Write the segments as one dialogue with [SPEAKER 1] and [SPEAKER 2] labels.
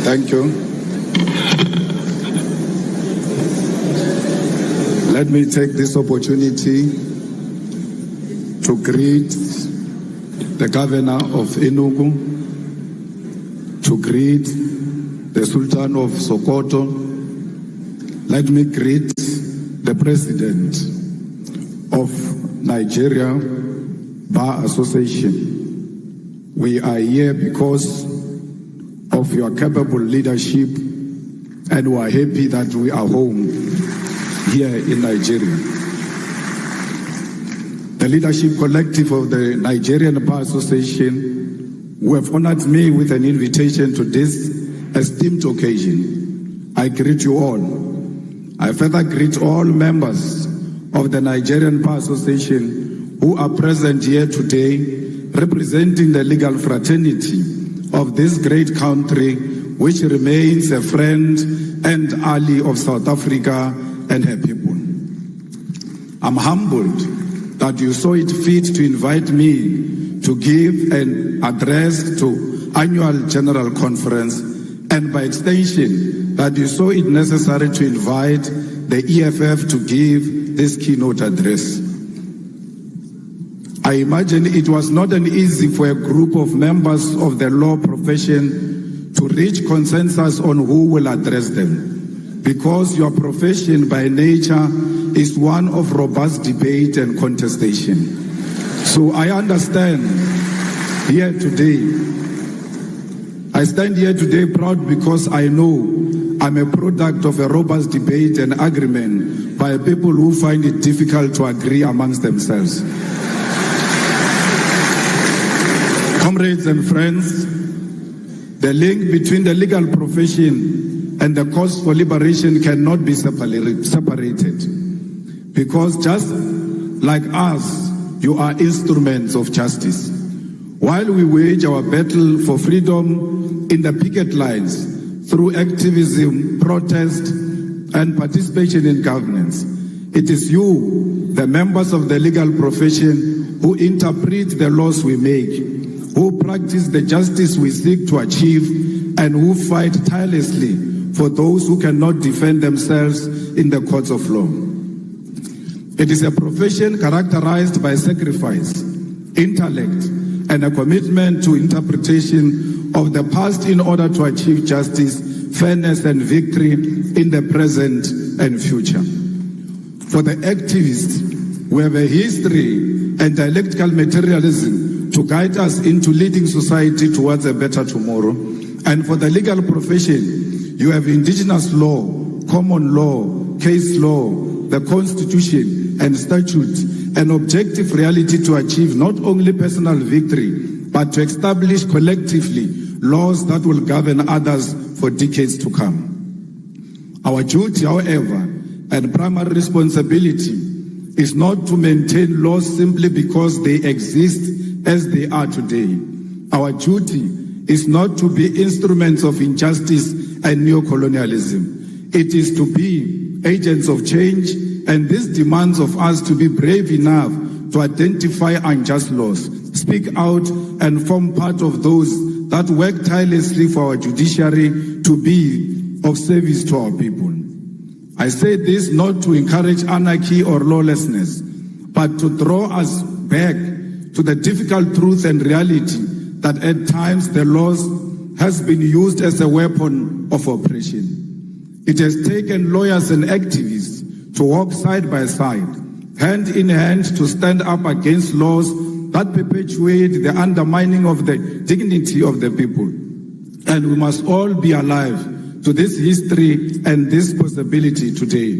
[SPEAKER 1] Thank you. Let me take this opportunity to greet the governor of Enugu, to greet the Sultan of Sokoto. Let me greet the president of Nigeria Bar Association. We are here because of your capable leadership, and we are happy that we are home here in Nigeria. The leadership collective of the Nigerian Bar Association, who have honored me with an invitation to this esteemed occasion, I greet you all. I further greet all members of the Nigerian Bar Association who are present here today, representing the legal fraternity of this great country, which remains a friend and ally of South Africa and her people. I'm humbled that you saw it fit to invite me to give an address to annual general conference, and by extension that you saw it necessary to invite the EFF to give this keynote address. I imagine it was not an easy for a group of members of the law profession to reach consensus on who will address them, because your profession by nature is one of robust debate and contestation. So I understand here today. I stand here today proud because I know I'm a product of a robust debate and agreement by people who find it difficult to agree amongst themselves. Comrades and friends, the link between the legal profession and the cause for liberation cannot be separated. Because just like us, you are instruments of justice. While we wage our battle for freedom in the picket lines, through activism, protest, and participation in governance, it is you, the members of the legal profession, who interpret the laws we make, who practice the justice we seek to achieve, and who fight tirelessly for those who cannot defend themselves in the courts of law. It is a profession characterized by sacrifice, intellect, and a commitment to interpretation of the past in order to achieve justice, fairness, and victory in the present and future. For the activists, we have a history and dialectical materialism to guide us into leading society towards a better tomorrow. And for the legal profession, you have indigenous law, common law, case law, the Constitution and statutes, an objective reality to achieve not only personal victory, but to establish collectively laws that will govern others for decades to come. Our duty, however, and primary responsibility is not to maintain laws simply because they exist as they are today. Our duty is not to be instruments of injustice and neocolonialism. It is to be agents of change, and this demands of us to be brave enough to identify unjust laws, speak out, and form part of those that work tirelessly for our judiciary to be of service to our people. I say this not to encourage anarchy or lawlessness, but to draw us back to the difficult truth and reality that at times the laws has been used as a weapon of oppression. It has taken lawyers and activists to walk side by side, hand in hand, to stand up against laws that perpetuate the undermining of the dignity of the people. And we must all be alive to this history and this possibility today.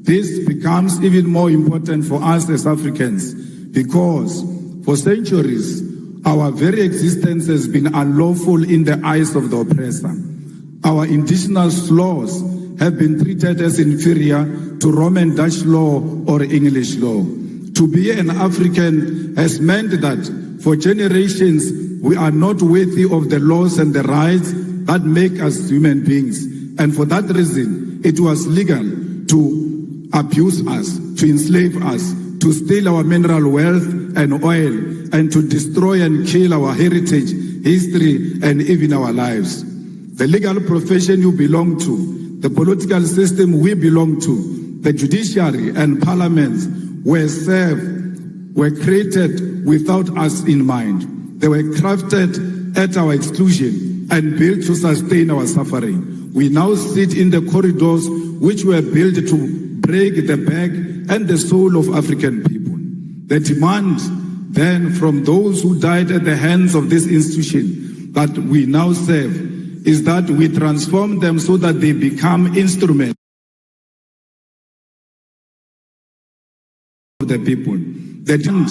[SPEAKER 1] This becomes even more important for us as Africans because for centuries, our very existence has been unlawful in the eyes of the oppressor. Our indigenous laws have been treated as inferior to Roman Dutch law or English law. To be an African has meant that for generations we are not worthy of the laws and the rights that make us human beings. And for that reason, it was legal to abuse us, to enslave us, to steal our mineral wealth and oil, and to destroy and kill our heritage, history, and even our lives. The legal profession you belong to, the political system we belong to, the judiciary and parliaments were created without us in mind. They were crafted at our exclusion and built to sustain our suffering. We now sit in the corridors which were built to break the back and the soul of African people. The demand then from those who died at the hands of this institution that we now serve is that we transform them so that they become instruments of the people. The demand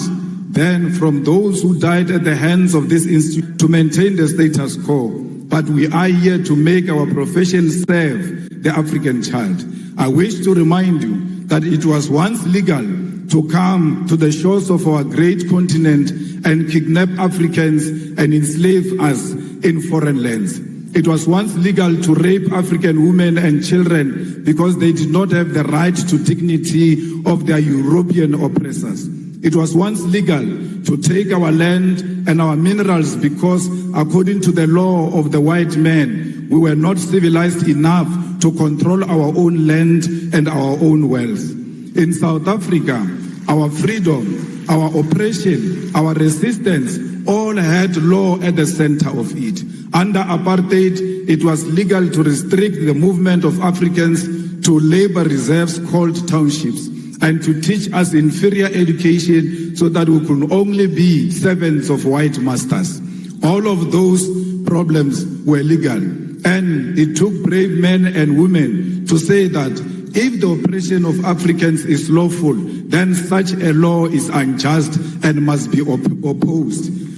[SPEAKER 1] then from those who died at the hands of this institution to maintain the status quo, but we are here to make our profession serve the African child. I wish to remind you that it was once legal to come to the shores of our great continent and kidnap Africans and enslave us in foreign lands. It was once legal to rape African women and children because they did not have the right to dignity of their European oppressors. It was once legal to take our land and our minerals because, according to the law of the white man, we were not civilized enough to control our own land and our own wealth. In South Africa, our freedom, our oppression, our resistance all had law at the center of it. Under apartheid, it was legal to restrict the movement of Africans to labor reserves called townships and to teach us inferior education so that we could only be servants of white masters. All of those problems were legal, and it took brave men and women to say that if the oppression of Africans is lawful, then such a law is unjust and must be opposed.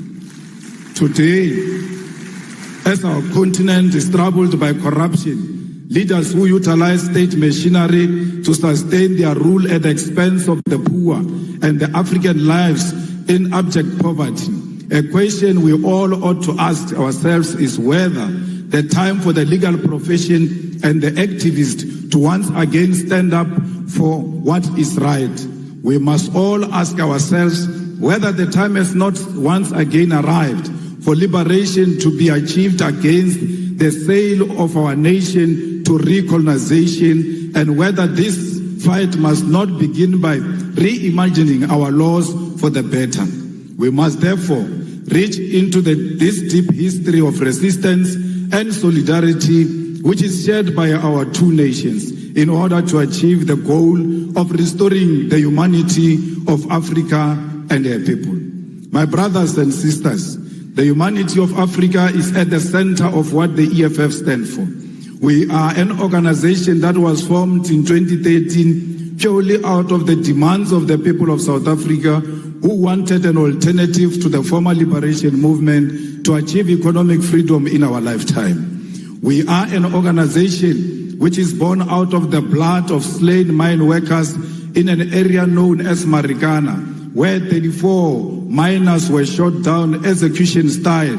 [SPEAKER 1] Today, as our continent is troubled by corruption, leaders who utilize state machinery to sustain their rule at the expense of the poor and the African lives in abject poverty, a question we all ought to ask ourselves is whether the time for the legal profession and the activists to once again stand up for what is right. We must all ask ourselves whether the time has not once again arrived for liberation to be achieved against the sale of our nation to recolonization, and whether this fight must not begin by reimagining our laws for the better. We must therefore reach into this deep history of resistance and solidarity which is shared by our two nations in order to achieve the goal of restoring the humanity of Africa and her people. My brothers and sisters, the humanity of Africa is at the center of what the EFF stands for. We are an organization that was formed in 2013 purely out of the demands of the people of South Africa who wanted an alternative to the former liberation movement to achieve economic freedom in our lifetime. We are an organization which is born out of the blood of slain mine workers in an area known as Marikana, where 34 miners were shot down execution style,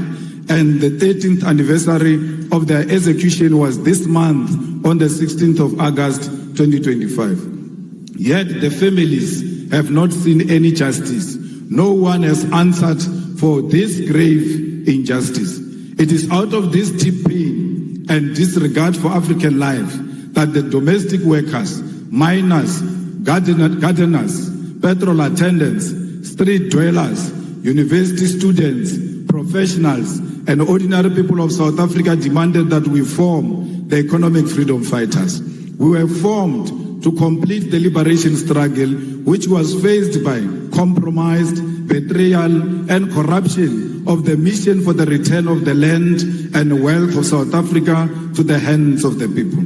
[SPEAKER 1] and the 13th anniversary of their execution was this month on the 16th of August 2025. Yet the families have not seen any justice. No one has answered for this grave injustice. It is out of this deep pain and disregard for African life that the domestic workers, miners, gardeners, petrol attendants, street dwellers, university students, professionals, and ordinary people of South Africa demanded that we form the economic freedom fighters. We were formed to complete the liberation struggle, which was faced by compromise, betrayal, and corruption of the mission for the return of the land and wealth of South Africa to the hands of the people.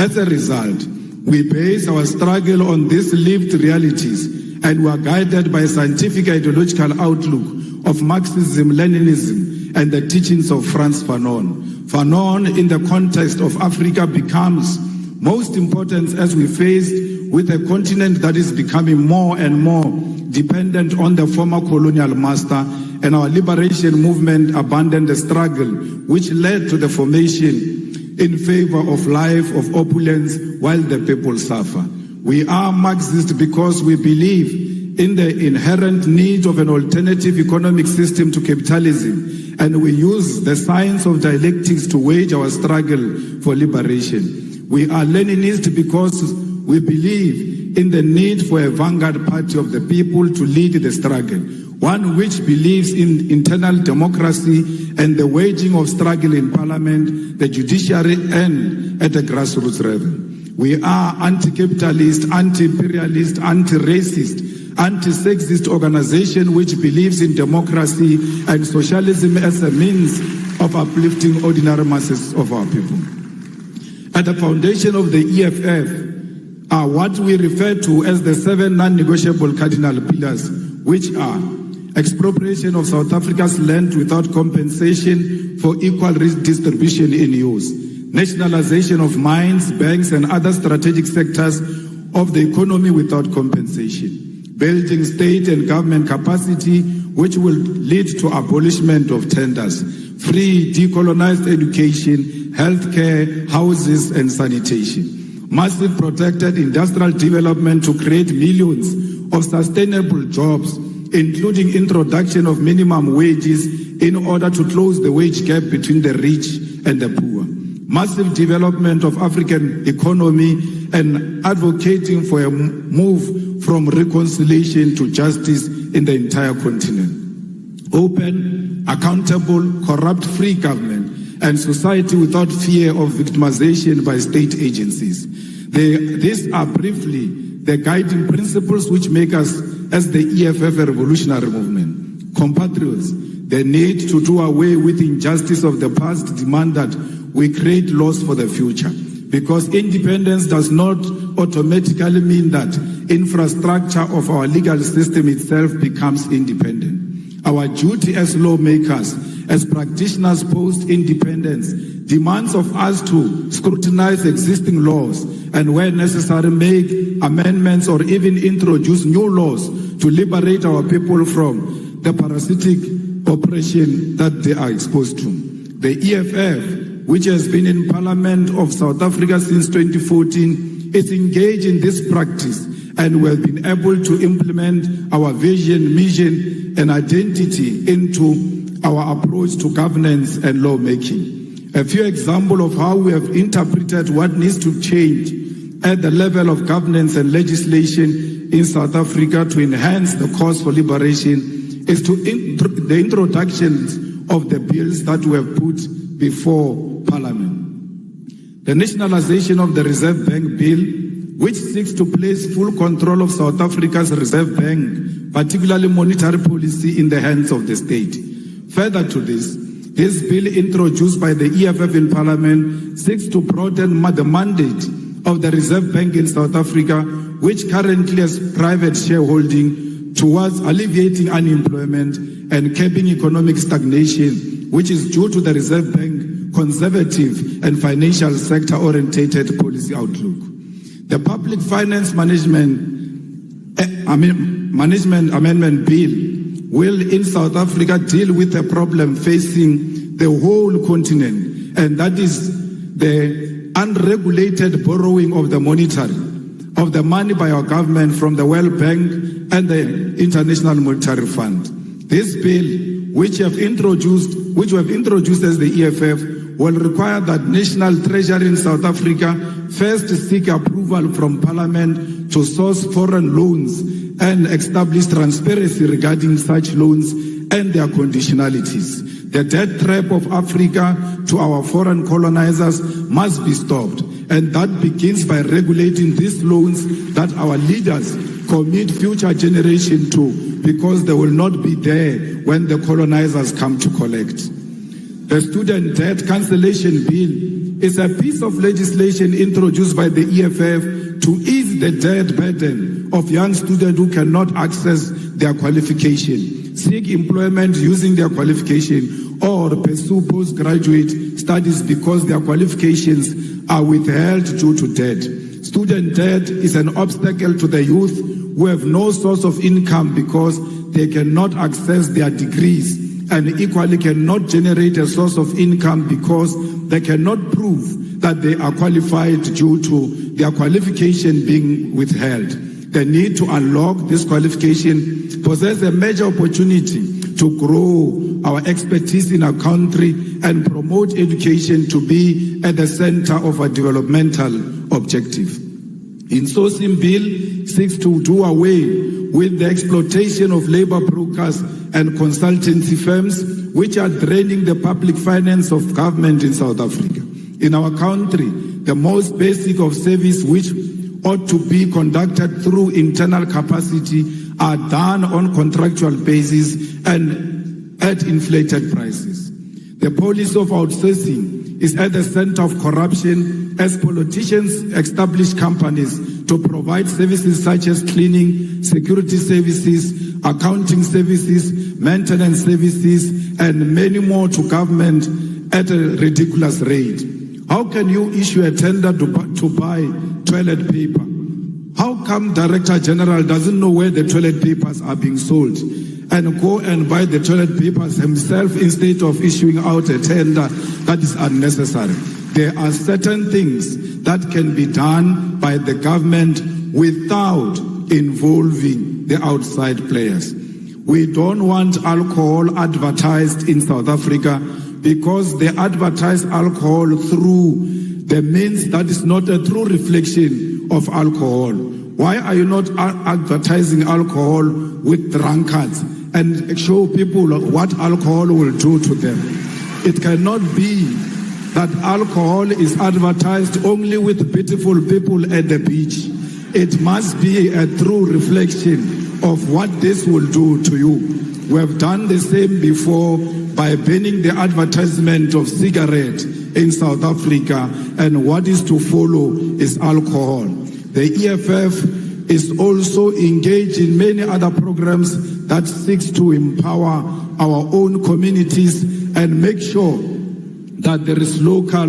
[SPEAKER 1] As a result, we base our struggle on these lived realities, and we are guided by a scientific ideological outlook of Marxism, Leninism, and the teachings of Frantz Fanon. Fanon, in the context of Africa, becomes most important as we face with a continent that is becoming more and more dependent on the former colonial master, and our liberation movement abandoned the struggle which led to the formation in favor of life of opulence while the people suffer. We are Marxist because we believe in the inherent need of an alternative economic system to capitalism and we use the science of dialectics to wage our struggle for liberation. We are Leninist because we believe in the need for a vanguard party of the people to lead the struggle, one which believes in internal democracy and the waging of struggle in parliament, the judiciary, and at the grassroots level. We are anti-capitalist, anti-imperialist, anti-racist, anti-sexist organization which believes in democracy and socialism as a means of uplifting ordinary masses of our people. At the foundation of the EFF are what we refer to as the 7 non-negotiable cardinal pillars, which are expropriation of South Africa's land without compensation for equal redistribution in use, nationalization of mines, banks, and other strategic sectors of the economy without compensation, building state and government capacity, which will lead to abolishment of tenders, free decolonized education, healthcare, houses, and sanitation, massive protected industrial development to create millions of sustainable jobs, including introduction of minimum wages in order to close the wage gap between the rich and the poor, massive development of African economy, and advocating for a move from reconciliation to justice in the entire continent. Open, accountable, corrupt-free government and society without fear of victimization by state agencies. These are briefly the guiding principles which make us, as the EFF, a revolutionary movement. Compatriots, the need to do away with injustice of the past demand that we create laws for the future, because independence does not automatically mean that infrastructure of our legal system itself becomes independent. Our duty as lawmakers, as practitioners post-independence, demands of us to scrutinize existing laws and where necessary make amendments or even introduce new laws to liberate our people from the parasitic oppression that they are exposed to. The EFF, which has been in Parliament of South Africa since 2014, is engaged in this practice, and we have been able to implement our vision, mission, and identity into our approach to governance and lawmaking. A few examples of how we have interpreted what needs to change at the level of governance and legislation in South Africa to enhance the cause for liberation is the introduction of the bills that we have put before Parliament. The nationalization of the Reserve Bank Bill, which seeks to place full control of South Africa's Reserve Bank, particularly monetary policy, in the hands of the state. Further to this bill introduced by the EFF in Parliament seeks to broaden the mandate of the Reserve Bank in South Africa, which currently has private shareholding, towards alleviating unemployment and curbing economic stagnation, which is due to the Reserve Bank conservative and financial sector-orientated policy outlook. The Public Finance Management Amendment Bill will in South Africa deal with a problem facing the whole continent, and that is the unregulated borrowing of the money by our government from the World Bank and the International Monetary Fund. This bill, which we have introduced as the EFF, will require that National Treasury in South Africa first seek approval from Parliament to source foreign loans and establish transparency regarding such loans and their conditionalities. The debt trap of Africa to our foreign colonizers must be stopped, and that begins by regulating these loans that our leaders commit future generations to, because they will not be there when the colonizers come to collect. The Student Debt Cancellation Bill is a piece of legislation introduced by the EFF to ease the debt burden of young students who cannot access their qualification, seek employment using their qualification, or pursue postgraduate studies because their qualifications are withheld due to debt. Student debt is an obstacle to the youth who have no source of income because they cannot access their degrees, and equally cannot generate a source of income because they cannot prove that they are qualified due to their qualification being withheld. The need to unlock this qualification possesses a major opportunity to grow our expertise in our country and promote education to be at the center of our developmental objective. Insourcing Bill seeks to do away with the exploitation of labor brokers and consultancy firms which are draining the public finance of government in South Africa. In our country, the most basic of service which ought to be conducted through internal capacity are done on contractual basis and at inflated prices. The policy of outsourcing is at the center of corruption as politicians establish companies to provide services such as cleaning, security services, accounting services, maintenance services, and many more to government at a ridiculous rate. How can you issue a tender to buy toilet paper? How come Director General doesn't know where the toilet papers are being sold and go and buy the toilet papers himself instead of issuing out a tender that is unnecessary? There are certain things that can be done by the government without involving the outside players. We don't want alcohol advertised in South Africa because they advertise alcohol through the means that is not a true reflection of alcohol. Why are you not advertising alcohol with drunkards and show people what alcohol will do to them? It cannot be that alcohol is advertised only with beautiful people at the beach. It must be a true reflection of what this will do to you. We have done the same before by banning the advertisement of cigarette in South Africa, and what is to follow is alcohol. The EFF is also engaged in many other programs that seeks to empower our own communities and make sure that there is local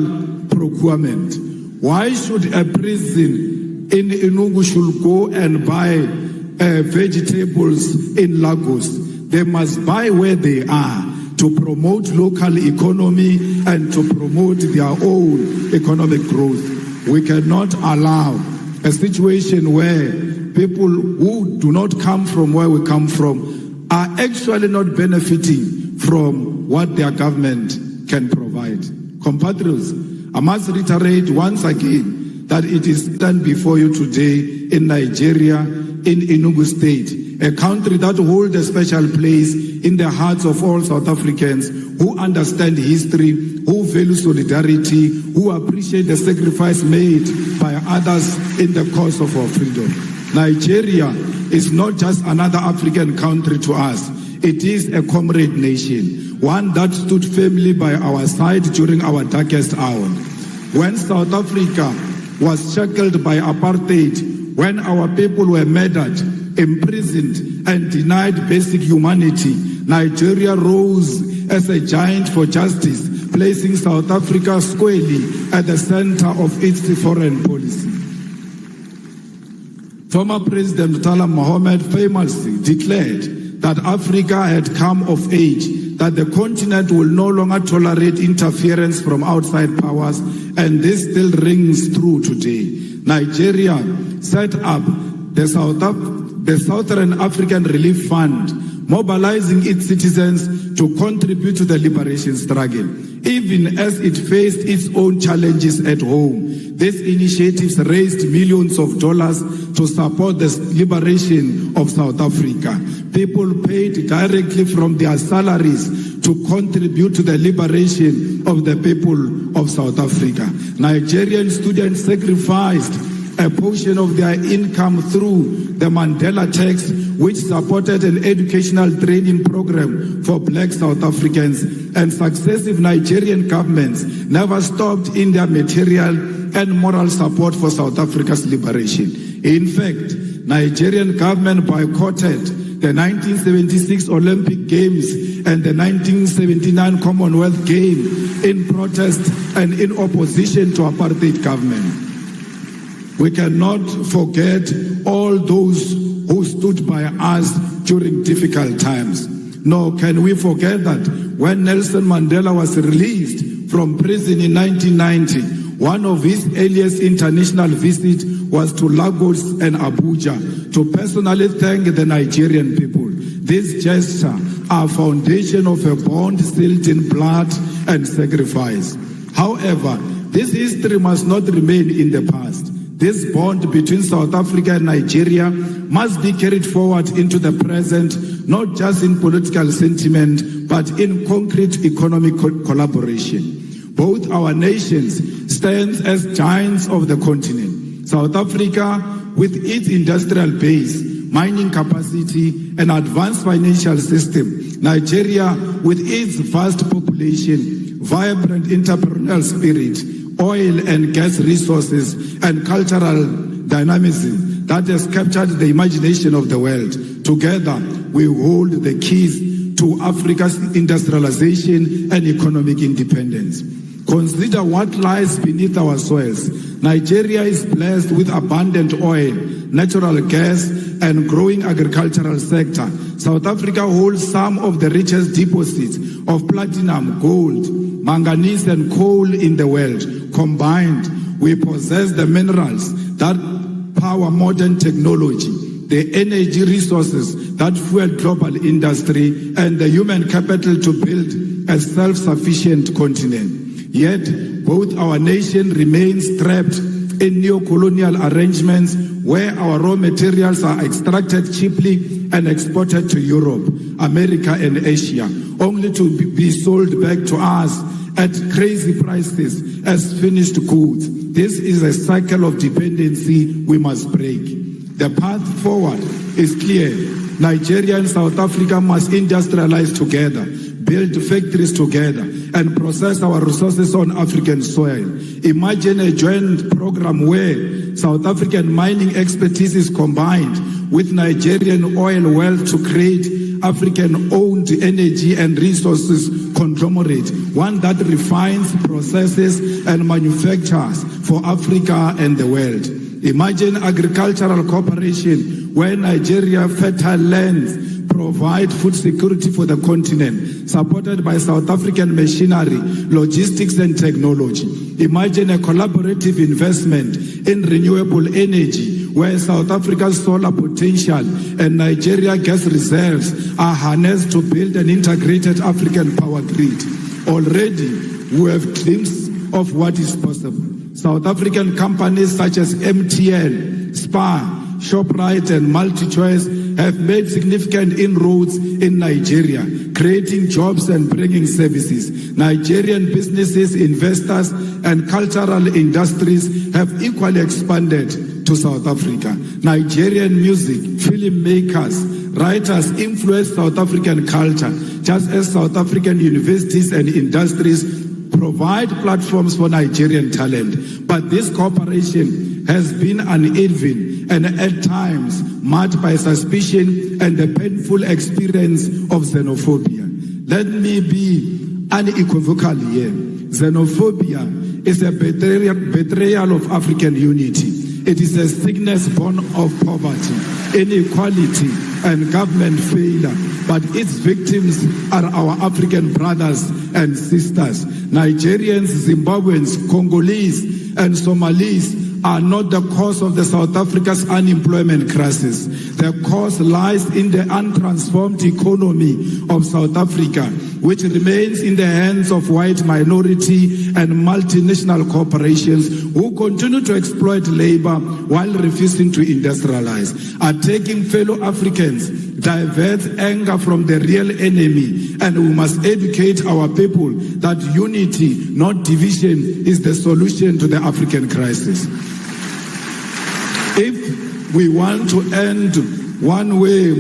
[SPEAKER 1] procurement. Why should a prison in Enugu should go and buy vegetables in Lagos? They must buy where they are to promote local economy and to promote their own economic growth. We cannot allow a situation where people who do not come from where we come from are actually not benefiting from what their government can provide. Compatriots, I must reiterate once again that it is done before you today in Nigeria, in Enugu State, a country that holds a special place in the hearts of all South Africans who understand history, who value solidarity, who appreciate the sacrifice made by others in the cause of our freedom. Nigeria is not just another African country to us. It is a comrade nation, one that stood firmly by our side during our darkest hour. When South Africa was shackled by apartheid, when our people were murdered, imprisoned, and denied basic humanity, Nigeria rose as a giant for justice, placing South Africa squarely at the center of its foreign policy. Former President Murtala Mohammed famously declared that Africa had come of age, that the continent will no longer tolerate interference from outside powers, and this still rings true today. Nigeria set up the Southern African Relief Fund, mobilizing its citizens to contribute to the liberation struggle. Even as it faced its own challenges at home, these initiatives raised millions of dollars to support the liberation of South Africa. People paid directly from their salaries to contribute to the liberation of the people of South Africa. Nigerian students sacrificed a portion of their income through the Mandela Tax, which supported an educational training program for black South Africans, and successive Nigerian governments never stopped in their material and moral support for South Africa's liberation. In fact, Nigerian government boycotted the 1976 Olympic Games and the 1979 Commonwealth Games in protest and in opposition to apartheid government. We cannot forget all those who stood by us during difficult times. Nor can we forget that when Nelson Mandela was released from prison in 1990, one of his earliest international visits was to Lagos and Abuja to personally thank the Nigerian people. This gesture are foundation of a bond sealed in blood and sacrifice. However, this history must not remain in the past. This bond between South Africa and Nigeria must be carried forward into the present, not just in political sentiment, but in concrete economic collaboration. Both our nations stand as giants of the continent. South Africa, with its industrial base, mining capacity, and advanced financial system. Nigeria, with its vast population, vibrant entrepreneurial spirit, oil and gas resources, and cultural dynamism that has captured the imagination of the world. Together, we hold the keys to Africa's industrialization and economic independence. Consider what lies beneath our soils. Nigeria is blessed with abundant oil, natural gas, and growing agricultural sector. South Africa holds some of the richest deposits of platinum, gold, manganese, and coal in the world. Combined, we possess the minerals that power modern technology, the energy resources that fuel global industry, and the human capital to build a self-sufficient continent. Yet, both our nation remains trapped in neo-colonial arrangements where our raw materials are extracted cheaply and exported to Europe, America, and Asia, only to be sold back to us at crazy prices as finished goods. This is a cycle of dependency we must break. The path forward is clear. Nigeria and South Africa must industrialize together, build factories together, and process our resources on African soil. Imagine a joint program where South African mining expertise is combined with Nigerian oil wealth to create African-owned energy and resources conglomerate, one that refines, processes, and manufactures for Africa and the world. Imagine agricultural cooperation where Nigeria fertile lands provide food security for the continent, supported by South African machinery, logistics, and technology. Imagine a collaborative investment in renewable energy, where South Africa's solar potential and Nigeria gas reserves are harnessed to build an integrated African power grid. Already, we have glimpses of what is possible. South African companies such as MTN, Spar, ShopRite, and MultiChoice have made significant inroads in Nigeria, creating jobs and bringing services. Nigerian businesses, investors, and cultural industries have equally expanded to South Africa. Nigerian music, filmmakers, writers influence South African culture, just as South African universities and industries provide platforms for Nigerian talent. But this cooperation has been uneven and at times marked by suspicion and the painful experience of xenophobia. Let me be unequivocal here. Xenophobia is a betrayal of African unity. It is a sickness born of poverty, inequality, and government failure. But its victims are our African brothers and sisters. Nigerians, Zimbabweans, Congolese, and Somalis are not the cause of the South Africa's unemployment crisis. The cause lies in the untransformed economy of South Africa, which remains in the hands of white minority and multinational corporations who continue to exploit labor while refusing to industrialize. Attacking fellow Africans diverts anger from the real enemy, and we must educate our people that unity, not division, is the solution to the African crisis. If we want to end one way,